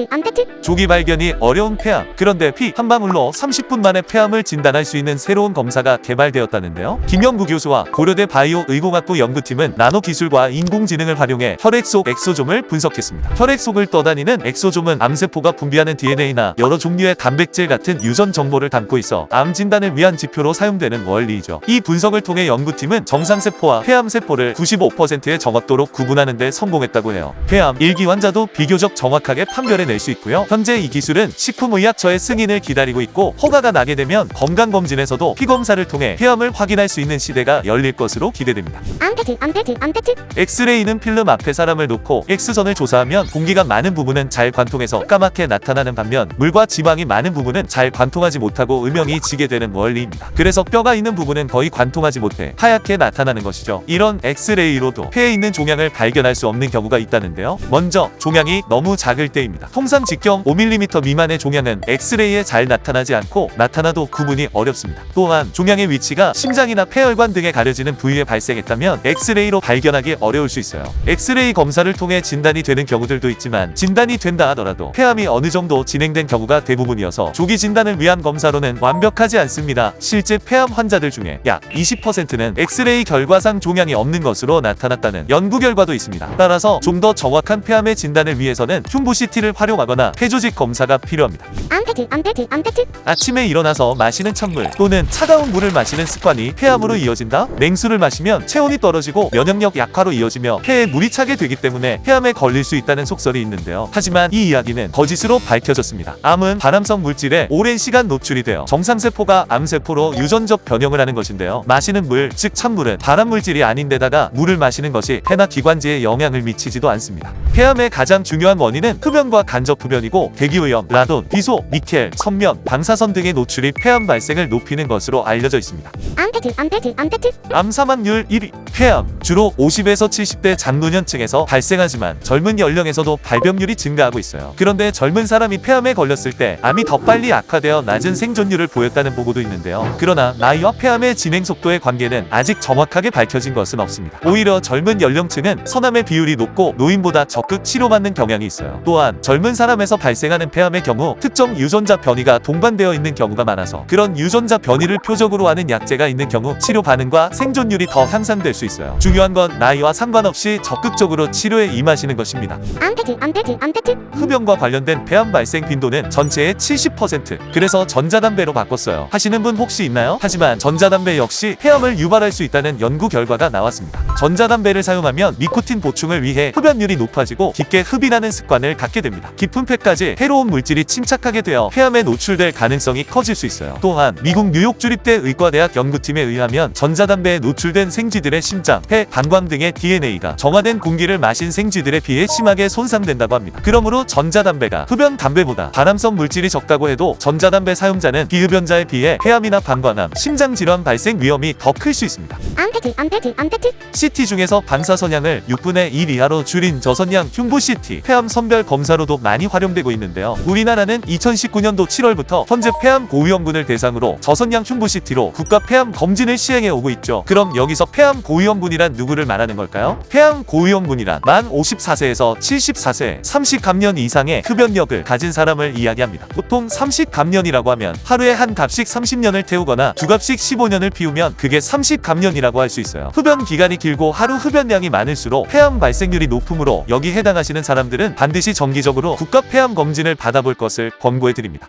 암페트. 조기 발견이 어려운 폐암. 그런데 피 한 방울로 30분 만에 폐암을 진단할 수 있는 새로운 검사가 개발되었다는데요. 김영구 교수와 고려대 바이오 의공학부 연구팀은 나노 기술과 인공지능을 활용해 혈액 속 엑소좀을 분석했습니다. 혈액 속을 떠다니는 엑소좀은 암세포가 분비하는 DNA나 여러 종류의 단백질 같은 유전 정보를 담고 있어 암 진단을 위한 지표로 사용되는 원리이죠. 이 분석을 통해 연구팀은 정상세포와 폐암세포를 95%의 정확도로 구분하는 데 성공했다고 해요. 폐암 1기 환자도 비교적 정확하게 판별해낼 수 있고요. 현재 이 기술은 식품의약처의 승인을 기다리고 있고 허가가 나게 되면 건강검진에서도 피검사를 통해 폐암을 확인할 수 있는 시대가 열릴 것으로 기대됩니다. 암페트. 엑스레이는 필름 앞에 사람을 놓고 X선을 조사하면 공기가 많은 부분은 잘 관통해서 까맣게 나타나는 반면 물과 지방이 많은 부분은 잘 관통하지 못하고 음영이 지게 되는 원리입니다. 그래서 뼈가 있는 부분은 거의 관통하지 못해 하얗게 나타나는 것이죠. 이런 엑스레이로도 폐에 있는 종양을 발견할 수 없는 경우가 있다는데요. 먼저 종양이 너무 작을 때입니다. 통상 직경 5mm 미만의 종양은 엑스레이에 잘 나타나지 않고 나타나도 구분이 어렵습니다. 또한 종양의 위치가 심장이나 폐혈관 등에 가려지는 부위에 발생했다면 엑스레이로 발견하기 어려울 수 있어요. 엑스레이 검사를 통해 진단이 되는 경우들도 있지만 진단이 된다 하더라도 폐암이 어느 정도 진행된 경우가 대부분이어서 조기 진단을 위한 검사로는 완벽하지 않습니다. 실제 폐암 환자들 중에 약 20%는 엑스레이 결과상 종양이 없는 것으로 나타났다는 연구 결과도 있습니다. 따라서 좀 더 정확한 폐암의 진단을 위해서는 흉부CT를 활용하거나 폐조직 검사가 필요합니다. 암페트. 아침에 일어나서 마시는 찬물 또는 차가운 물을 마시는 습관이 폐암으로 이어진다? 냉수를 마시면 체온이 떨어지고 면역력 약화로 이어지며 폐에 물이 차게 되기 때문에 폐암에 걸릴 수 있다는 속설이 있는데요. 하지만 이 이야기는 거짓으로 밝혀졌습니다. 암은 발암성 물질에 오랜 시간 노출이 되어 정상세포가 암세포로 유전적 변형을 하는 것인데요. 마시는 물, 즉 찬물은 발암물질이 아닌데다가 물을 마시는 것이 폐나 기관지에 영향을 미치지도 않습니다. 폐암의 가장 중요한 원인은 흡연과 간접 흡연이고 대기오염, 라돈, 비소, 니켈, 선면, 방사선 등의 노출이 폐암 발생을 높이는 것으로 알려져 있습니다. 암페트. 암 사망률 1위. 폐암 주로 50에서 70대 장노년층에서 발생하지만 젊은 연령에서도 발병률이 증가하고 있어요. 그런데 젊은 사람이 폐암에 걸렸을 때 암이 더 빨리 악화되어 낮은 생존율을 보였다는 보고도 있는데요. 그러나 나이와 폐암의 진행 속도의 관계는 아직 정확하게 밝혀진 것은 없습니다. 오히려 젊은 연령층은 서남의 비율이 높고 노인보다 적극 치료받는 경향이 있어요. 또한 젊은 사람에서 발생하는 폐암의 경우 특정 유전자 변이가 동반되어 있는 경우가 많아서 그런 유전자 변이를 표적으로 하는 약제가 있는 경우 치료 반응과 생존율이 더 향상될 수 있어요. 중요한 건 나이와 상관없이 적극적으로 치료에 임하시는 것입니다. 암페트. 흡연과 관련된 폐암 발생 빈도는 전체의 70%. 그래서 전자담배로 바꿨어요. 하시는 분 혹시 있나요? 하지만 전자담배 역시 폐암을 유발할 수 있다는 연구 결과가 나왔습니다. 전자담배를 사용하면 니코틴 보충을 위해 흡연율이 높아지고 깊게 흡인하는 습관을 갖게 됩니다. 깊은 폐까지 해로운 물질이 침착하게 되어 폐암에 노출될 가능성이 커질 수 있어요. 또한 미국 뉴욕 주립대 의과대학 연구팀에 의하면 전자담배에 노출된 생쥐들의 심장, 폐, 방광 등의 DNA가 정화된 공기를 마신 생쥐들에 비해 심하게 손상된다고 합니다. 그러므로 전자담배가 흡연 담배보다 발암성 물질이 적다고 해도 전자담배 사용자는 비흡연자에 비해 폐암이나 방광암, 심장질환 발생 위험이 더 클 수 있습니다. 암페트. CT 중에서 방사선량을 6분의 1 이하로 줄인 저선량 흉부CT, 폐암 선별 검사로도 많이 활용되고 있는데요. 우리나라는 2019년도 7월부터 현재 폐암 고위험군을 대상으로 저선량 흉부CT로 국가 폐암 검진을 시행해 오고 있죠. 그럼 여기서 폐암 고위험군이란 누구를 말하는 걸까요? 폐암 고위험군이란 만 54세에서 74세 30감년 이상의 흡연력을 가진 사람을 이야기합니다. 보통 30감년이라고 하면 하루에 한 갑씩 30년을 태우거나 두 갑씩 15년을 피우면 그게 30감년이라고 할 수 있어요. 흡연 기간이 길고 하루 흡연량이 많을수록 폐암 발생률이 높으므로 여기 해당하시는 사람들은 반드시 정기적으로 국가 폐암 검진을 받아볼 것을 권고해 드립니다.